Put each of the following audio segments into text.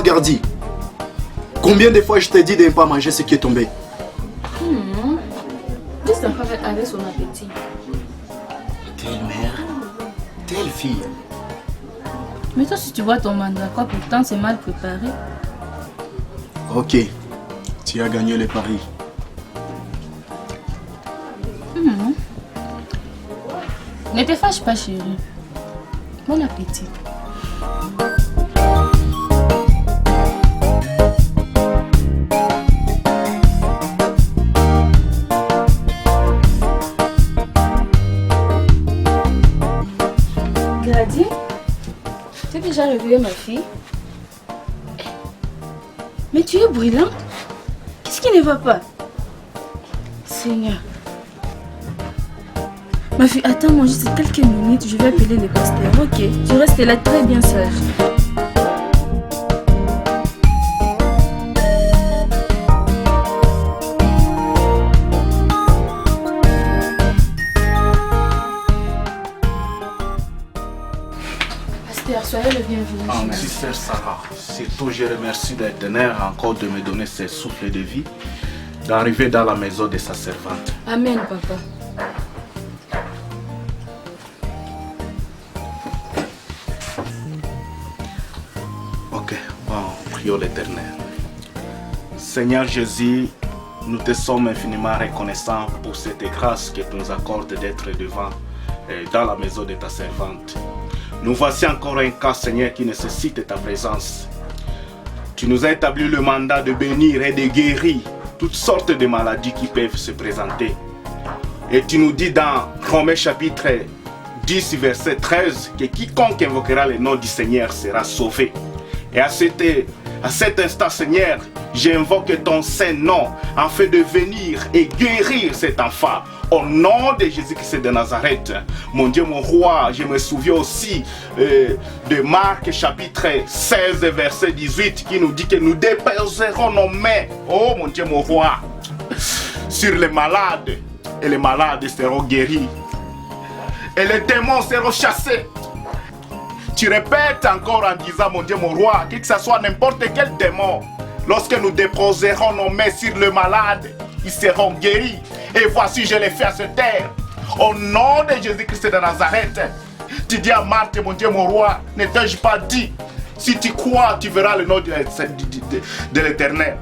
Dis-moi, Gardi, combien de fois je t'ai dit de ne pas manger ce qui est tombé? Dis ta femme avec son appétit. Telle mère, telle fille. Mais toi, si tu vois ton mandat, quoi, pourtant c'est mal préparé. Ok, tu as gagné le pari. Ne te fâche pas, chérie. Bon appétit. Gladys, tu as déjà réveillé ma fille? Mais tu es brûlante. Qu'est-ce qui ne va pas? Seigneur. Ma fille, attends-moi juste quelques minutes, je vais appeler le pasteur. Ok, tu restes là très bien sage. Pasteur, soyez le bienvenu. Merci, Sœur Sarah. Surtout, je remercie l'Éternel encore de me donner ce souffle de vie, d'arriver dans la maison de sa servante. Amen, papa. Ok, bon, prions l'Éternel. Seigneur Jésus, nous te sommes infiniment reconnaissants pour cette grâce que tu nous accordes d'être devant dans la maison de ta servante. Nous voici encore un cas, Seigneur, qui nécessite ta présence. Tu nous as établi le mandat de bénir et de guérir toutes sortes de maladies qui peuvent se présenter. Et tu nous dis dans Romains chapitre 10, verset 13, que quiconque invoquera le nom du Seigneur sera sauvé. Et à cet instant, Seigneur, j'invoque ton Saint-Nom afin de venir et guérir cet enfant. Au nom de Jésus-Christ de Nazareth. Mon Dieu, mon roi, je me souviens aussi de Marc chapitre 16, verset 18, qui nous dit que nous déposerons nos mains, oh mon Dieu, mon roi, sur les malades. Et les malades seront guéris. Et les démons seront chassés. Tu répètes encore en disant, mon Dieu, mon roi, que ce soit n'importe quel démon, lorsque nous déposerons nos mains sur le malade, ils seront guéris. Et voici, je les fais à se taire. Au nom de Jésus-Christ de Nazareth, tu dis à Marthe, mon Dieu, mon roi, ne t'ai-je pas dit, si tu crois, tu verras le nom de l'Éternel.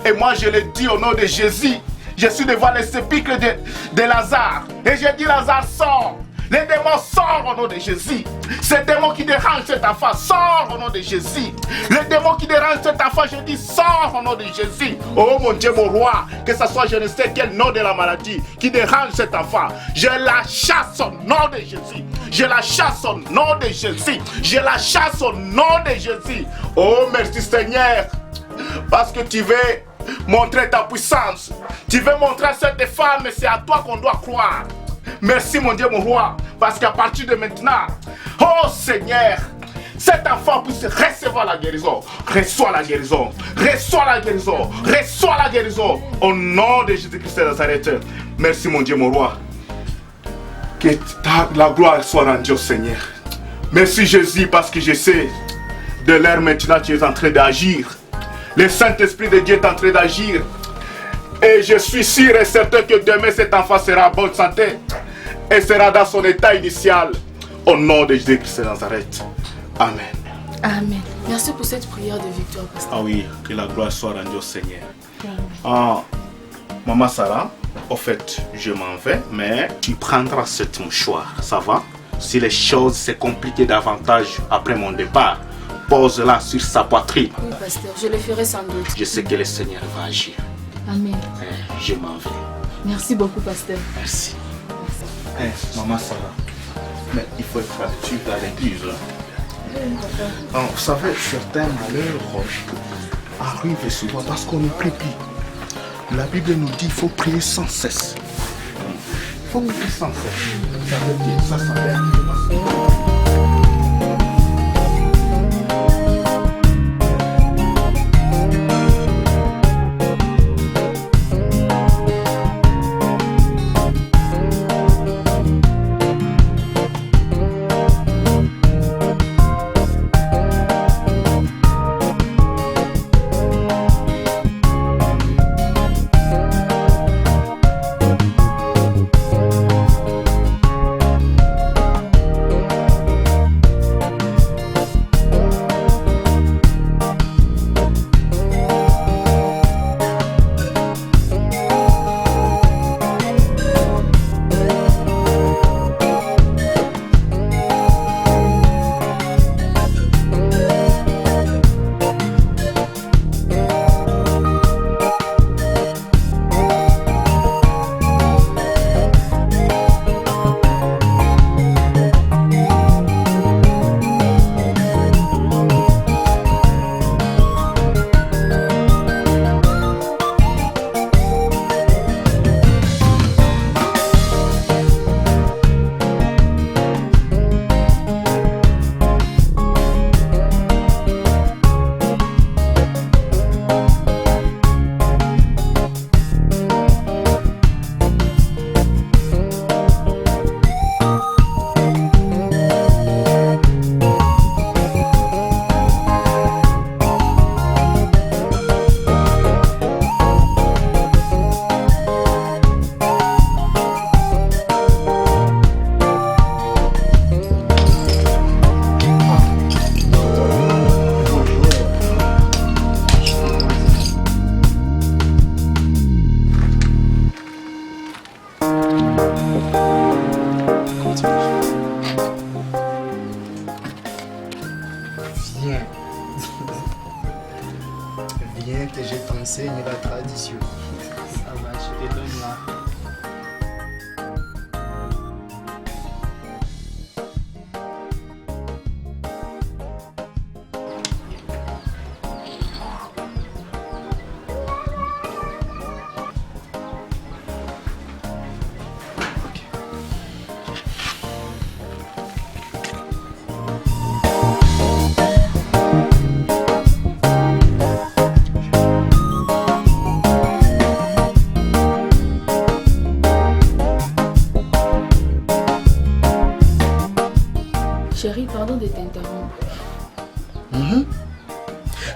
Et moi, je le dis au nom de Jésus. Je suis devant le sépulcre de Lazare. Et je dis, Lazare, sors. Les démons sortent au nom de Jésus. Ces démons qui dérangent cet enfant, sort au nom de Jésus. Les démons qui dérangent cet enfant, je dis, sort au nom de Jésus. Oh mon Dieu, mon roi, que ce soit je ne sais quel nom de la maladie qui dérange cet enfant, je la chasse au nom de Jésus. Je la chasse au nom de Jésus. Je la chasse au nom de Jésus. Oh merci Seigneur, parce que tu veux montrer ta puissance. Tu veux montrer à cette femme, c'est à toi qu'on doit croire. Merci mon Dieu, mon roi, parce qu'à partir de maintenant, oh Seigneur, cet enfant puisse recevoir la guérison. Reçois la guérison. Reçois la guérison. Reçois la guérison. Au nom de Jésus-Christ de Nazareth. Merci mon Dieu, mon roi. Que la gloire soit rendue au Seigneur. Merci Jésus, parce que je sais de l'heure maintenant tu es en train d'agir. Le Saint-Esprit de Dieu est en train d'agir. Et je suis sûr et certain que demain cet enfant sera en bonne santé et sera dans son état initial. Au nom de Jésus-Christ de Nazareth. Amen. Amen. Merci pour cette prière de victoire, pasteur. Ah oui, que la gloire soit rendue au Seigneur. Ah, Maman Sarah, au fait, je m'en vais, mais tu prendras cette mouchoir, ça va? Si les choses se compliquent davantage après mon départ, pose-la sur sa poitrine. Oui, pasteur, je le ferai sans doute. Je sais que le Seigneur va agir. Amen. Je m'en vais. Merci beaucoup, pasteur. Merci. Maman Sarah, mais il faut être actif dans l'église. Vous savez, certains malheurs arrivent souvent parce qu'on ne prie plus. La Bible nous dit qu'il faut prier sans cesse. Il faut prier sans cesse. Ça veut dire ça s'arrête. monsieur. Ça va, je te donne là. Chérie, pardon de t'interrompre.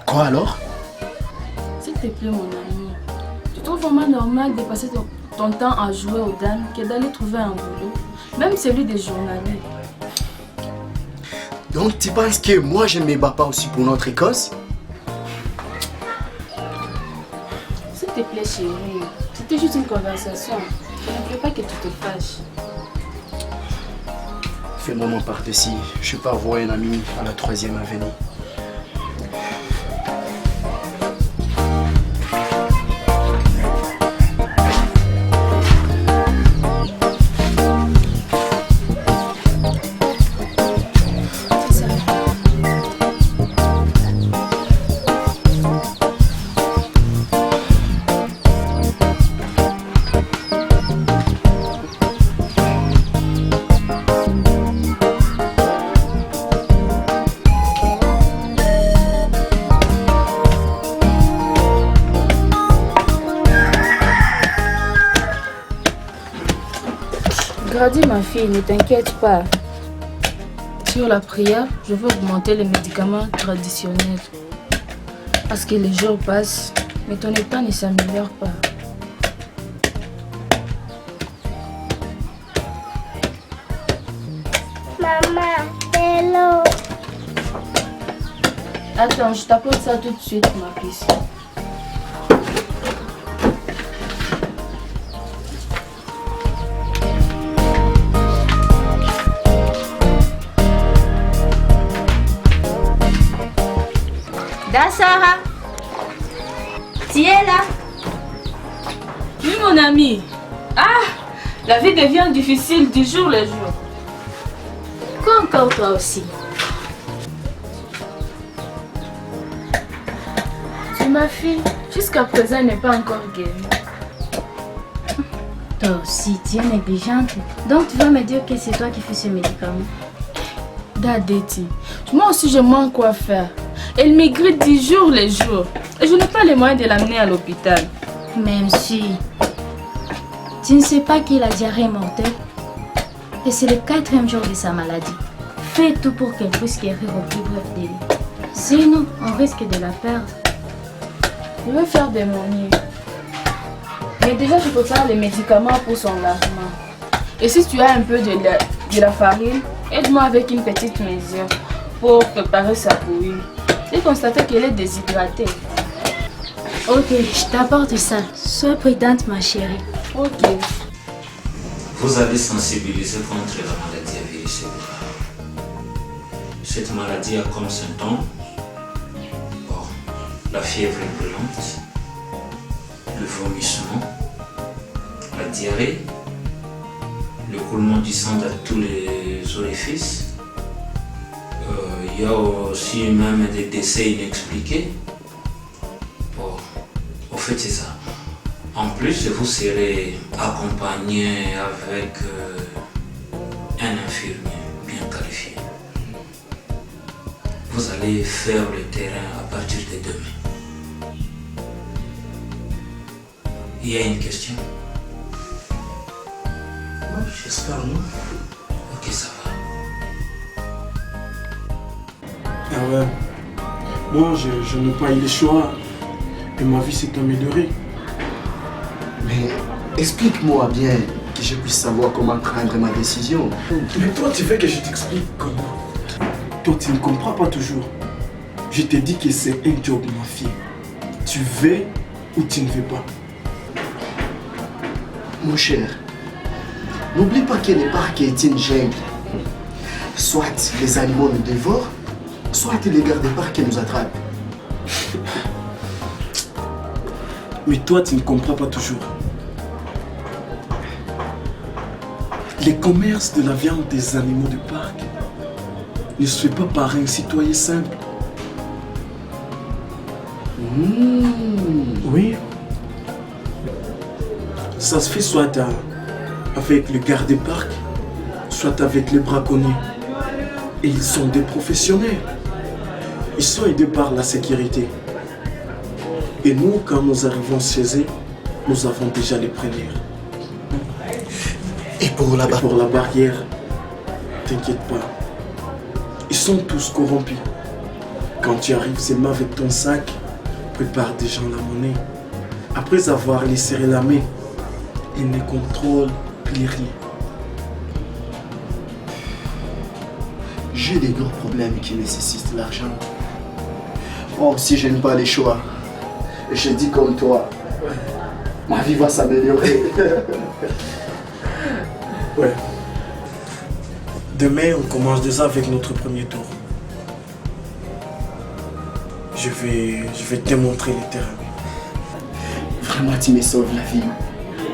Quoi alors? S'il te plaît, mon ami, tu trouves vraiment normal de passer ton temps à jouer aux dames que d'aller trouver un boulot, même celui des journaliers? Donc tu penses que moi je ne me bats pas aussi pour notre Écosse? S'il te plaît, chérie, c'était juste une conversation. Je ne veux pas que tu te fâches. Fais-moi mon par-dessus. Je pars voir un ami à la 3e avenue. Grady, ma fille, ne t'inquiète pas. Sur la prière, je veux augmenter les médicaments traditionnels. Parce que les jours passent, mais ton état ne s'améliore pas. Maman, hello. Attends, je t'apporte ça tout de suite, ma fille. Sarah, tu es là? Oui, mon ami. Ah, la vie devient difficile du jour le jour. Quoi encore toi aussi? Tu ma fille, jusqu'à présent, elle n'est pas encore guérie. Toi aussi, tu es négligente. Donc tu vas me dire que c'est toi qui fais ce médicament? Dadeti, moi aussi je manque quoi faire. Elle maigrit 10 jours les jours. Et je n'ai pas les moyens de l'amener à l'hôpital. Même si tu ne sais pas qu'il a diarrhée mortelle. Et c'est le 4e jour de sa maladie. Fais tout pour qu'elle puisse guérir au plus bref délai. Sinon, on risque de la perdre. Je vais faire de mon mieux. Mais déjà, je prépare les médicaments pour son lavement. Et si tu as un peu de la farine, aide-moi avec une petite mesure pour préparer sa bouillie. J'ai constaté qu'elle est déshydratée. Ok, je t'apporte ça. Sois prudente, ma chérie. Ok. Vous avez sensibilisé contre la maladie à virus Ebola. Cette maladie a comme symptômes la fièvre brûlante, le vomissement, la diarrhée, le coulement du sang dans tous les orifices. Il y a aussi même des décès inexpliqués. Bon, au fait, c'est ça. En plus, vous serez accompagné avec un infirmier bien qualifié. Vous allez faire le terrain à partir de demain. Il y a une question? Oui, j'espère, non? Ok, ça va. Ah ouais. Moi, je n'ai pas eu le choix. Et ma vie s'est améliorée. Mais explique-moi bien, que je puisse savoir comment prendre ma décision. Mais toi, tu veux que je t'explique comment? Toi, tu ne comprends pas toujours. Je te dis que c'est un job, ma fille. Tu veux ou tu ne veux pas? Mon cher, n'oublie pas que le parc est une jungle. Soit les animaux nous dévorent, soit les gardes-parcs nous attrapent. Mais toi, tu ne comprends pas toujours. Les commerces de la viande des animaux de parc ne se fait pas par un citoyen simple. Oui. Ça se fait soit avec le garde-parc, soit avec les braconniers. Et ils sont des professionnels. Ils sont aidés par la sécurité. Et nous, quand nous arrivons chez eux, nous avons déjà les prévenir. Et pour la Et pour la barrière, t'inquiète pas. Ils sont tous corrompus. Quand tu arrives seulement avec ton sac, prépare déjà la monnaie. Après avoir les serré la main, ils ne contrôlent plus rien. J'ai des gros problèmes qui nécessitent l'argent. Oh, si je n'ai pas les choix, je dis comme toi, ma vie va s'améliorer. Ouais. Demain, on commence déjà avec notre premier tour. Je vais te montrer le terrain. Vraiment, tu me sauves la vie.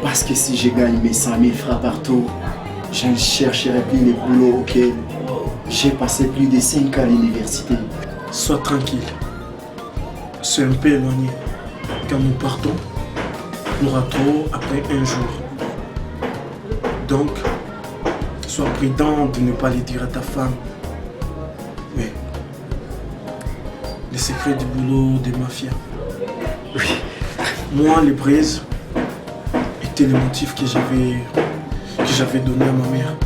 Parce que si je gagne mes 100 000 francs par tour, je ne chercherai plus les boulots auxquels j'ai passé plus de 5 ans à l'université. Sois tranquille. C'est un peu éloigné. Quand nous partons, nous rentrons après un jour. Donc, sois prudent de ne pas le dire à ta femme. Mais, les secrets du boulot des mafias. Oui. Moi, les braises étaient le motif que j'avais donné à ma mère.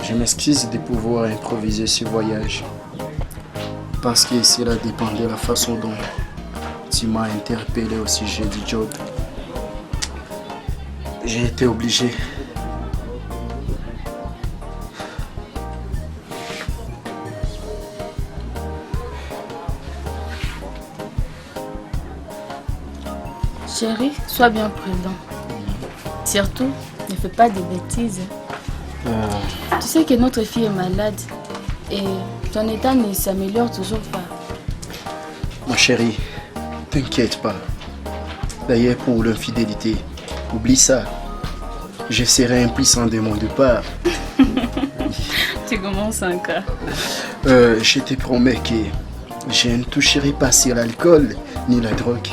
Je m'excuse de pouvoir improviser ce voyage. Parce que cela dépend de la façon dont tu m'as interpellé au sujet du job. J'ai été obligé. Chérie, sois bien prudent. Surtout, ne fais pas de bêtises. Tu sais que notre fille est malade et ton état ne s'améliore toujours pas. Ma chérie, t'inquiète pas. D'ailleurs, pour l'infidélité, oublie ça. Je serai impuissant de mon départ. Tu commences encore. Je te promets que je ne toucherai pas sur l'alcool ni la drogue.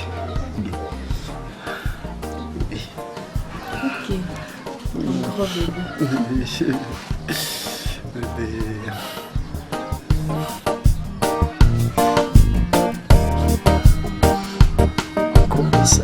Ok. Mon gros bébé. Bébé. Comment ça?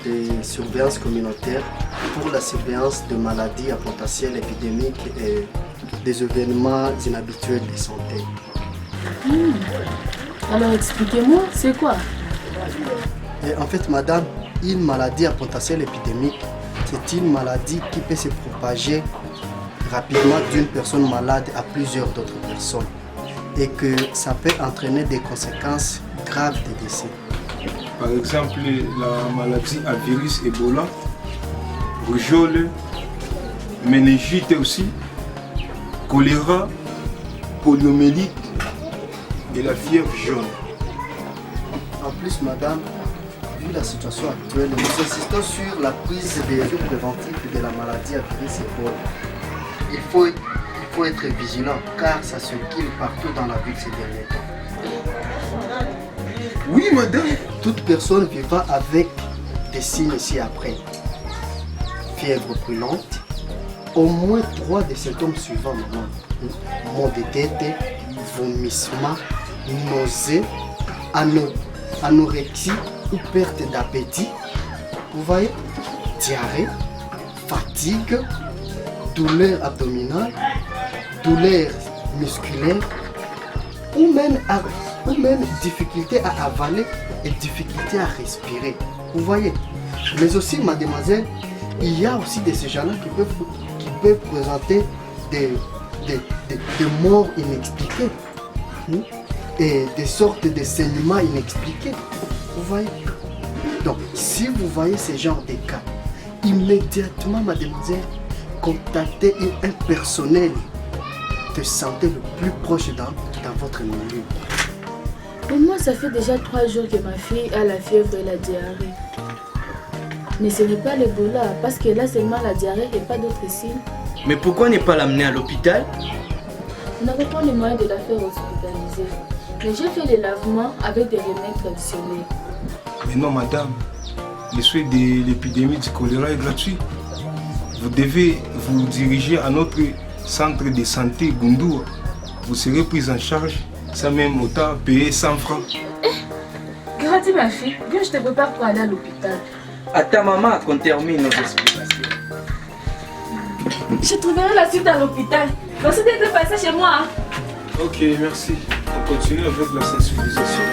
de surveillance communautaire pour la surveillance de maladies à potentiel épidémique et des événements inhabituels de santé. Alors expliquez-moi, c'est quoi? Et en fait, madame, une maladie à potentiel épidémique, c'est une maladie qui peut se propager rapidement d'une personne malade à plusieurs d'autres personnes et que ça peut entraîner des conséquences graves de décès. Par exemple, la maladie à virus Ebola, rougeole, méningite aussi, choléra, poliomyélite et la fièvre jaune. En plus, madame, vu la situation actuelle, nous insistons sur la prise des mesures préventives de la maladie à virus Ebola. Il faut être vigilant car ça circule partout dans la ville ces derniers temps. Oui, madame. Toute personne vivant avec des signes ci-après. Fièvre brûlante, au moins 3 des symptômes suivants, maman. Maux de tête, vomissement, nausée, anorexie ou perte d'appétit. Vous voyez? Diarrhée, fatigue, douleur abdominale, douleur musculaire ou même difficulté à avaler et difficulté à respirer. Vous voyez? Mais aussi, mademoiselle, il y a aussi de ces gens-là qui peuvent présenter des morts inexpliquées et des sortes de saignements inexpliqués. Vous voyez? Donc, si vous voyez ce genre de cas, immédiatement, mademoiselle, contactez un personnel de santé le plus proche dans votre milieu. Pour moi, ça fait déjà 3 jours que ma fille a la fièvre et la diarrhée. Mais ce n'est pas l'Ebola, parce que là seulement la diarrhée et pas d'autres signes. Mais pourquoi ne pas l'amener à l'hôpital? On n'avait pas les moyens de la faire hospitaliser. Mais j'ai fait les lavements avec des remèdes traditionnels. Mais non, madame. Le soin de l'épidémie du choléra est gratuit. Vous devez vous diriger à notre centre de santé Gundour. Vous serez prise en charge sans même autant payer 100 francs. Gratuit, ma fille. Viens, je te prépare pour aller à l'hôpital. À ta maman qu'on termine nos explications. Je trouverai la suite à l'hôpital. Merci d'être passé chez moi. Ok, merci. On continue avec la sensibilisation.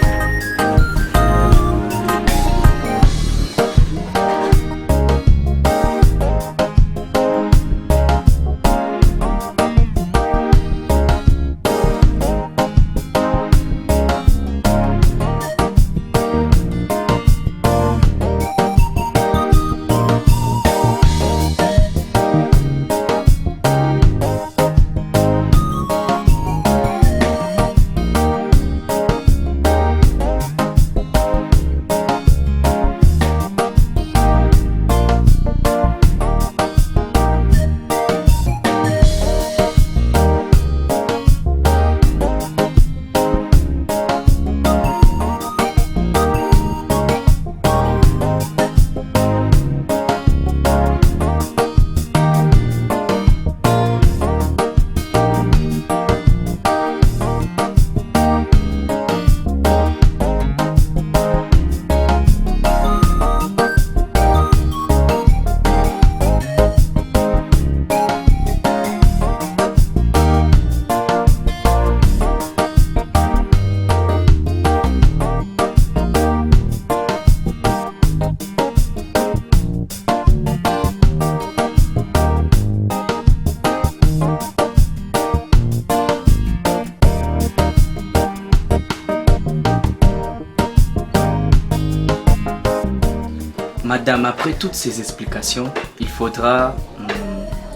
Madame, après toutes ces explications, il faudra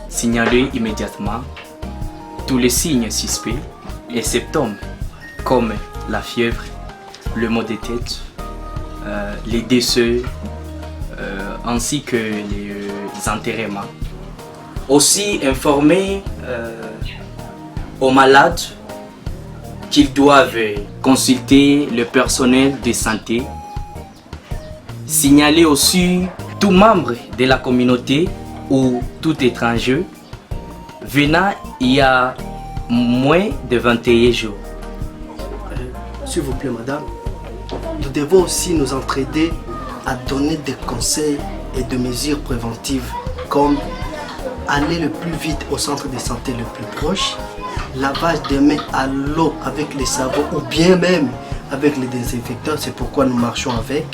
signaler immédiatement tous les signes suspects et symptômes comme la fièvre, le maux de tête, les décès ainsi que les enterrements. Aussi informer aux malades qu'ils doivent consulter le personnel de santé. Signaler aussi tout membre de la communauté ou tout étranger venant il y a moins de 21 jours. S'il vous plaît, madame, nous devons aussi nous entraider à donner des conseils et des mesures préventives comme aller le plus vite au centre de santé le plus proche, lavage des mains à l'eau avec les savons ou bien même avec les désinfectants, c'est pourquoi nous marchons avec.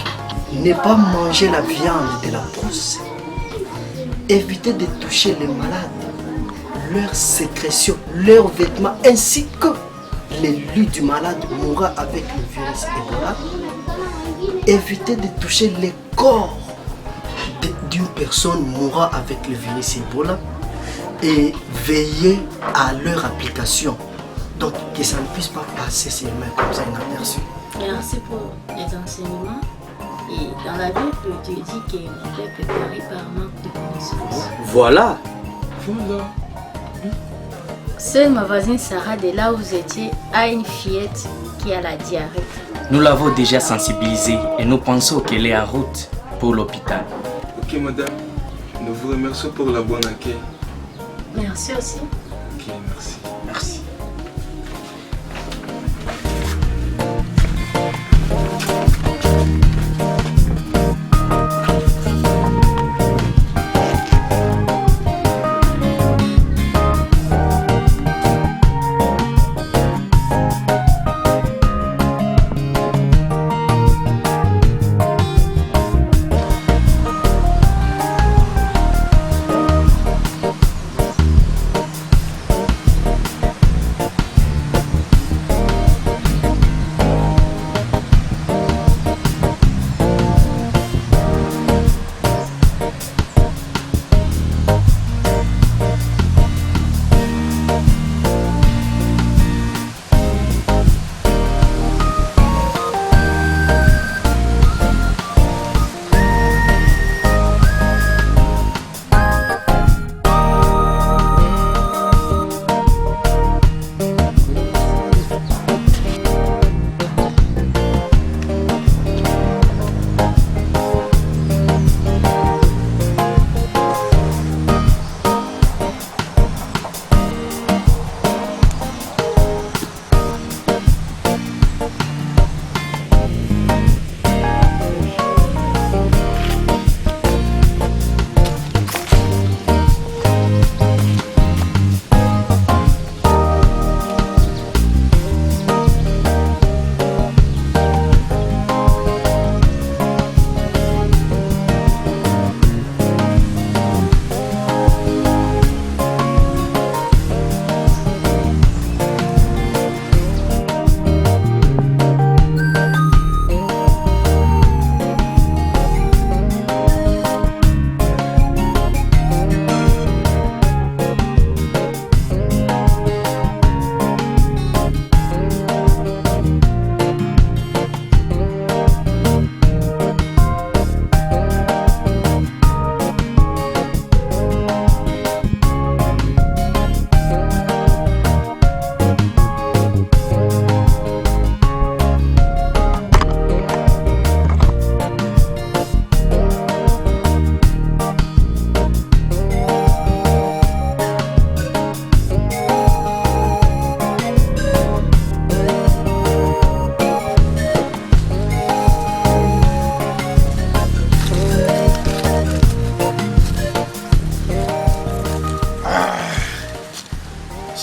Ne pas manger la viande de la brousse. Éviter de toucher les malades, leurs sécrétions, leurs vêtements ainsi que l'élu du malade mourra avec le virus Ebola. Éviter de toucher les corps d'une personne mourra avec le virus Ebola et veiller à leur application. Donc que ça ne puisse pas passer ses mains comme ça inaperçu. Merci pour les enseignements. Et dans la Bible, tu dis que mon peuple est péri par manque de connaissances. Voilà. Seule ma voisine Sarah, de là où vous étiez, a une fillette qui a la diarrhée. Nous l'avons déjà sensibilisée et nous pensons qu'elle est en route pour l'hôpital. Ok madame, nous vous remercions pour la bonne accueil. Merci aussi. Ok, merci. Merci.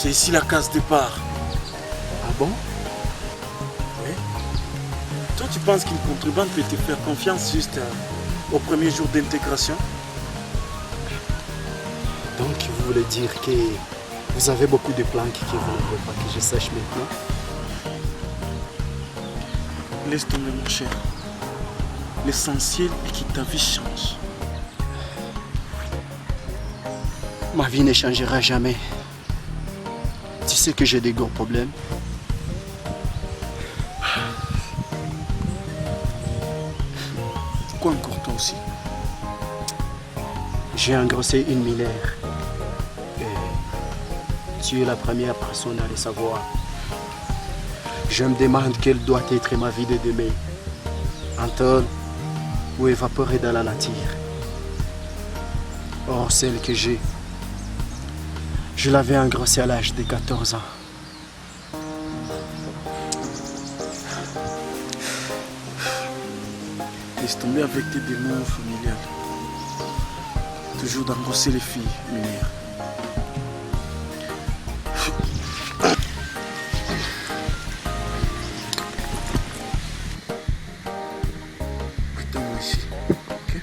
C'est ici la case départ. Ah bon? Oui. Toi, tu penses qu'une contrebande peut te faire confiance juste au premier jour d'intégration? Donc vous voulez dire que vous avez beaucoup de plans qui ne veulent pas que je sache maintenant? Laisse tomber mon cher. L'essentiel est que ta vie change. Ma vie ne changera jamais. Tu sais que j'ai des gros problèmes. Quoi encore toi aussi? J'ai engrossé une mineure. Et tu es la première personne à le savoir. Je me demande quelle doit être ma vie de demain. Entendre ou évaporer dans la nature. Or, celle que j'ai, je l'avais engrossée à l'âge de 14 ans. Laisse tomber. tomber avec tes démons familiales. Toujours d'embrasser les filles, Munir. Attends-moi ici, ok?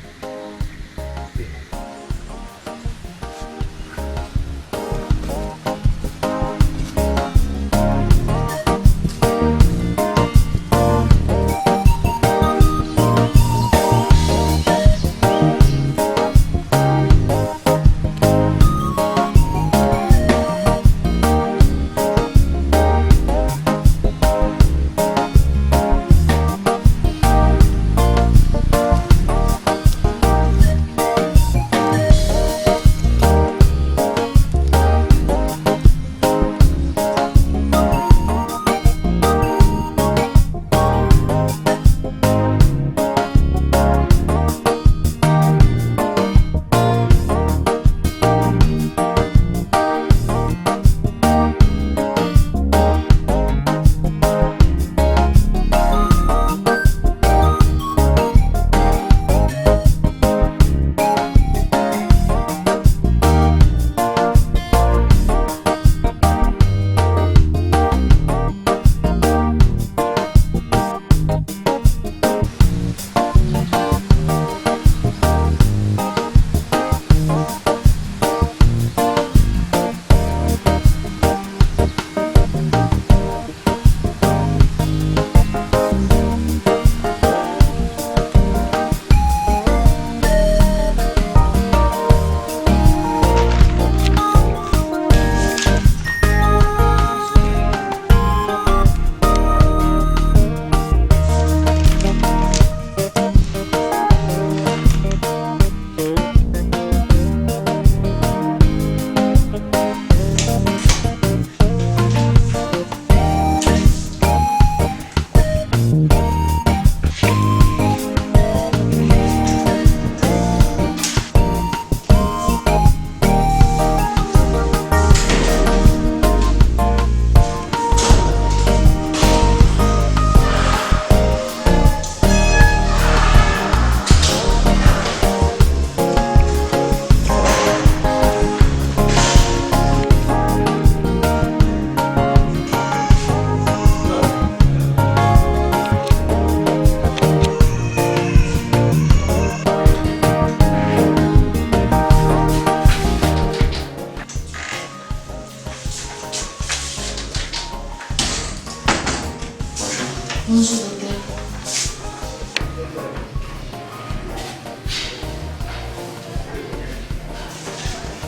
Bonjour, docteur.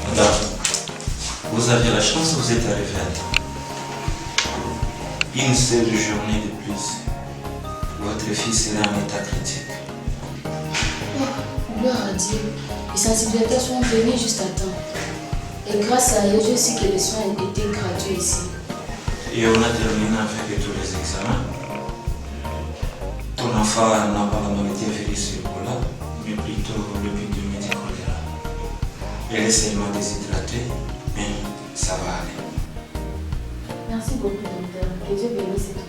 Madame, vous avez la chance, vous êtes arrivé à temps. Une seule journée de plus, votre fille sera en état critique. Oh, gloire à Dieu. Les sensibilités sont venues juste à temps. Et grâce à eux, je sais que les soins étaient gratuits ici. Et on a terminé avec tous les examens. Ton enfant n'a pas la maladie virus Ebola, mais plutôt le pneumonie du choléra. Elle est seulement déshydratée, mais ça va aller. Merci beaucoup, docteur. Que Dieu bénisse tout.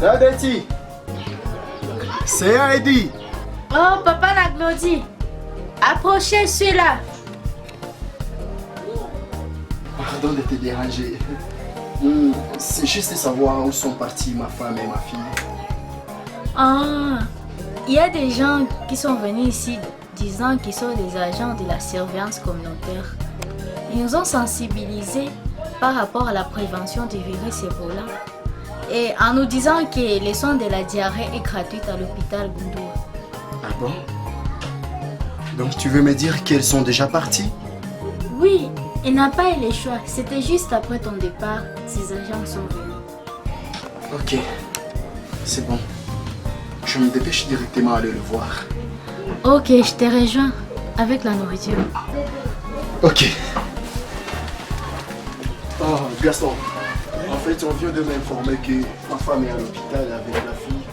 Dadeti. C'est Heidi. Oh, papa Naglodi. Approchez celui-là. Pardon de te déranger. C'est juste de savoir où sont partis ma femme et ma fille. Ah, il y a des gens qui sont venus ici disant qu'ils sont des agents de la surveillance communautaire. Ils nous ont sensibilisés par rapport à la prévention du virus Ebola et en nous disant que les soins de la diarrhée est gratuite à l'hôpital Gundour. Ah bon? Donc tu veux me dire qu'elles sont déjà parties? Oui, il n'a pas eu le choix. C'était juste après ton départ, ces agents sont venus. Ok, c'est bon. Je me dépêche directement aller le voir. Ok, je te rejoins avec la nourriture. Ok. Oh, Gaston. En fait, on vient de m'informer que ma femme est à l'hôpital avec la fille.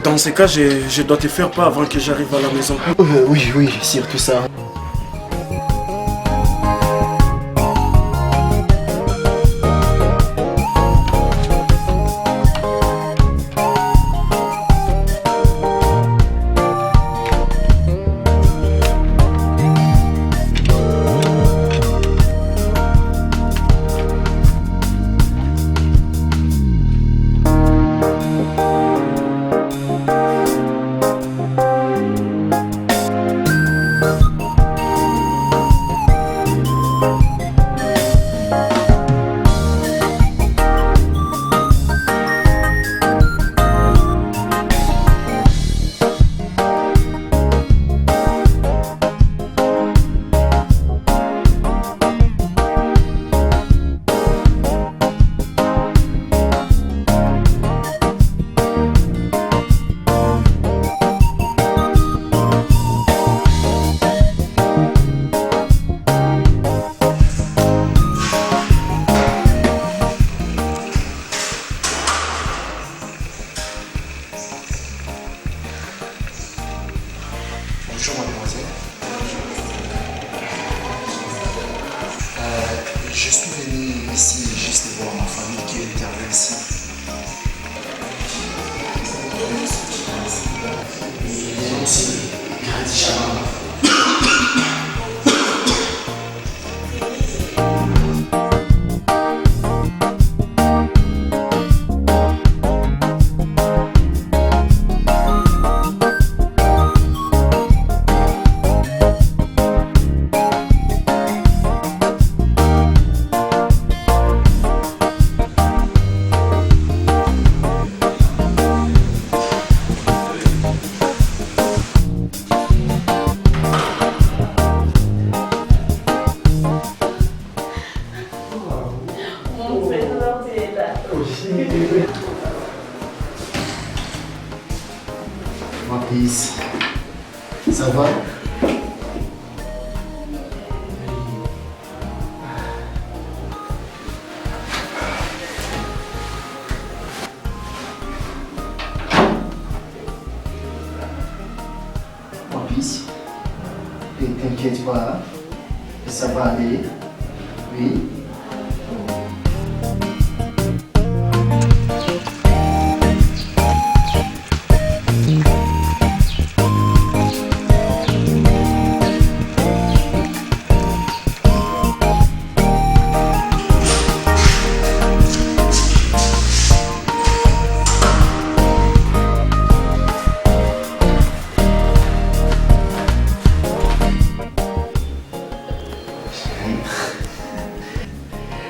Dans ce cas, je dois te faire part avant que j'arrive à la maison. Oui, surtout ça. Bonjour mademoiselle. Je suis venu ici juste voir ma famille qui est arrivée ici. Et mon nom c'est Grady Chamama. Ma fils, ça va? Ma fils, ne t'inquiète pas, ça va aller. Oui.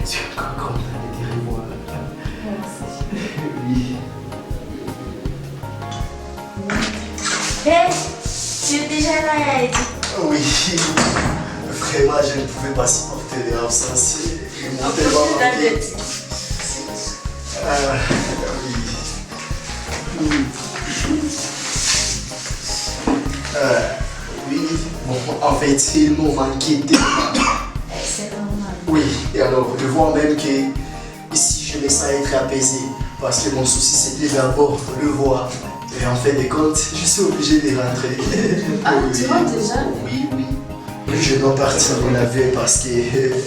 Tu es encore content de dire revoir. Oui. Hé, tu es déjà là, Heidi. Oui. Vraiment, je ne pouvais pas supporter l'absence. Ils m'ont tellement manqué. Oui. Bon, en fait, ils m'ont manqué tellement. C'est normal. Oui, et alors de voir même que ici je me sens être apaisé parce que mon souci c'était d'abord le voir. Et en fait des comptes, je suis obligé de rentrer. Ah, tu rentres déjà? Oui. Je dois partir me laver parce que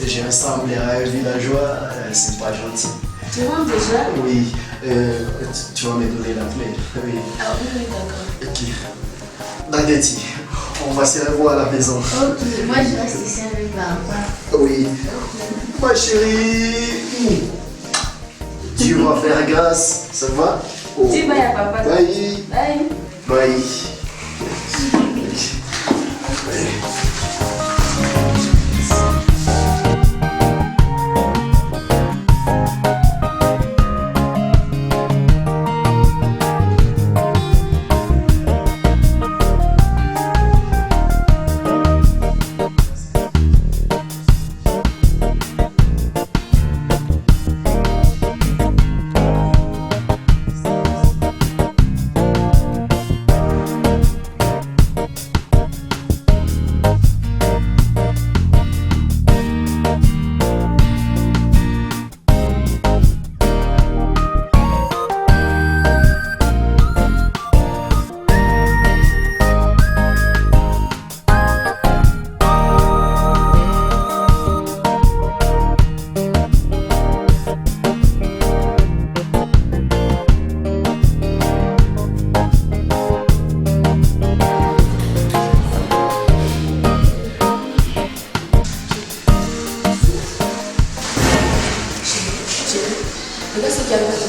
je ressemble à un villageois, c'est pas gentil. Tu rentres déjà? Oui, Tu vas me donner la clé. Oui. Ah oui, d'accord. Ok. Daguetti, on va se revoir à la maison. Ok, moi je reste ici avec papa. Oui. Ma chérie. Dieu va faire grâce. Ça va? Oh. Dis bye à papa. Bye. Bye. Bye. Regarde ce qu'il y a avec toi.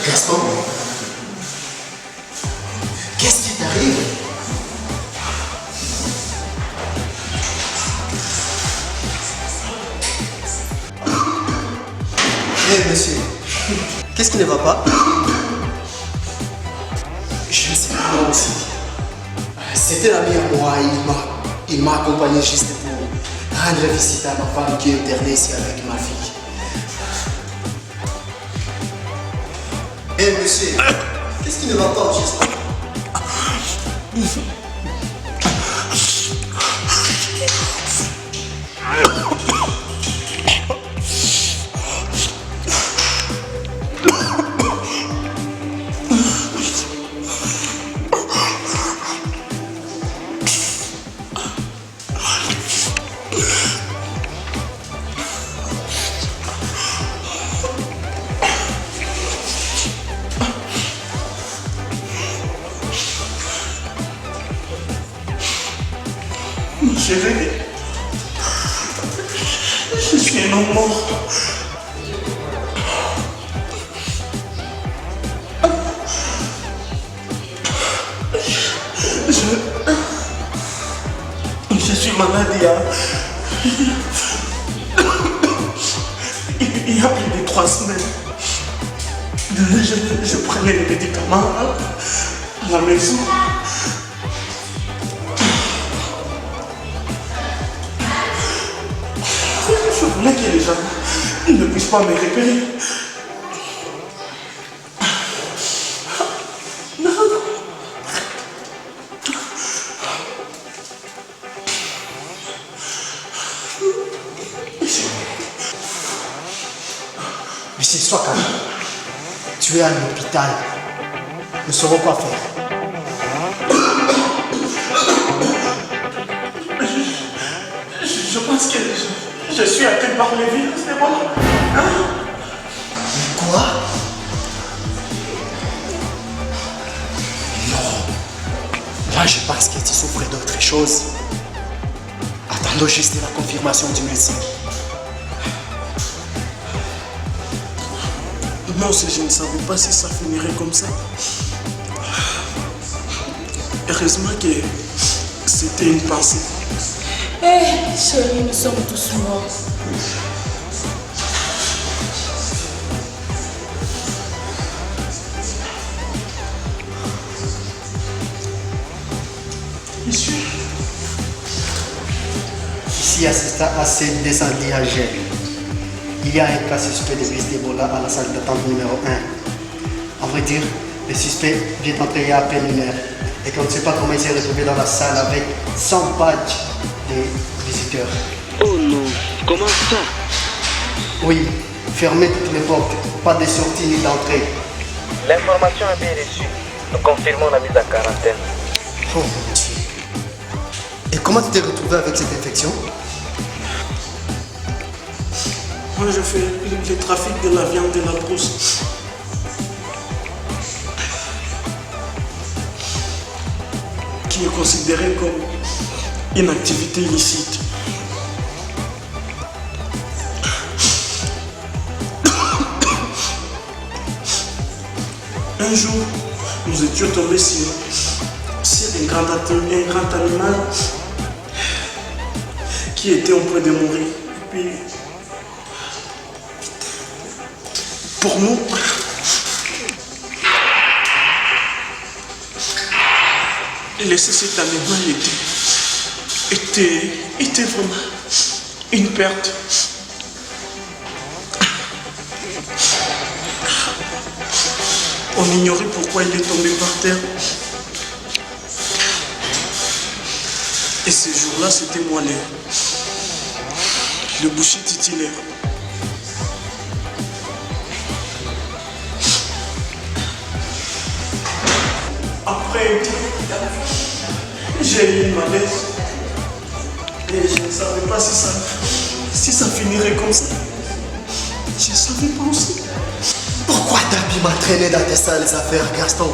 Gaston, qu'est-ce qui t'arrive? Eh monsieur, qu'est-ce qui ne va pas? Je ne sais pas moi aussi. C'était l'ami à moi, il m'a accompagné juste pour rendre visite à ma femme qui est internée ici avec ma fille. Eh monsieur, qu'est-ce qui ne va pas au juste? Chérie, je suis un homme mort. Je suis malade il y a plus de 3 semaines. Je prenais les médicaments à la maison. Je voulais que les gens ne puissent pas me repérer. Monsieur, sois calme. Tu es à l'hôpital. Nous saurons quoi faire. Je pense que je suis atteint par le virus, c'est bon? Quoi? Non. Moi, je pense que tu souffres d'autre chose. Attendons juste la confirmation du médecin. Non, je ne savais pas si ça finirait comme ça. Heureusement que c'était une pensée. Eh, chérie, nous sommes tous morts. Monsieur. Ici, à cette descendue à Gênes, il y a un cas suspect de virus d'Ebola à la salle d'attente numéro 1. En vrai dire, le suspect vient d'entrer il y a à peine 1 heure et qu'on ne sait pas comment il s'est retrouvé dans la salle avec 100 badges des visiteurs. Oh non, comment ça? Oui, fermez toutes les portes, pas de sortie ni d'entrée. L'information est bien reçue. Nous confirmons la mise en quarantaine. Oh mon Dieu. Et comment tu t'es retrouvé avec cette infection? Moi, je fais le trafic de la viande de la brousse. Qui est considéré comme une activité illicite. Un jour, nous étions tombés sur un grand animal qui était en train de mourir. Et puis, pour nous, laisser cet animal était vraiment une perte. On ignorait pourquoi il est tombé par terre. Et ce jour-là, c'était moi le boucher titulaire. Après, j'ai eu une malaise. Et je ne savais pas si ça finirait comme ça. Je ne savais pas aussi. Pourquoi Dabi m'a traîné dans tes sales affaires, Gaston?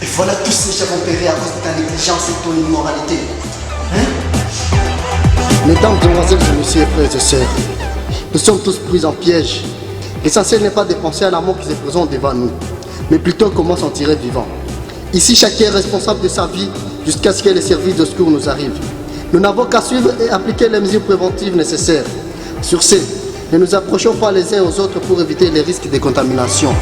Et voilà tous ces gens opérés à cause de ta négligence et de ton immoralité. Hein? Mesdames, demoiselles et messieurs, frères et sœurs, nous sommes tous pris en piège. L'essentiel n'est pas de penser à la mort qui se présente devant nous, mais plutôt comment s'en tirer vivant. Ici, chacun est responsable de sa vie jusqu'à ce que les services de secours nous arrivent. Nous n'avons qu'à suivre et appliquer les mesures préventives nécessaires. Sur ce, ne nous approchons pas les uns aux autres pour éviter les risques de contamination.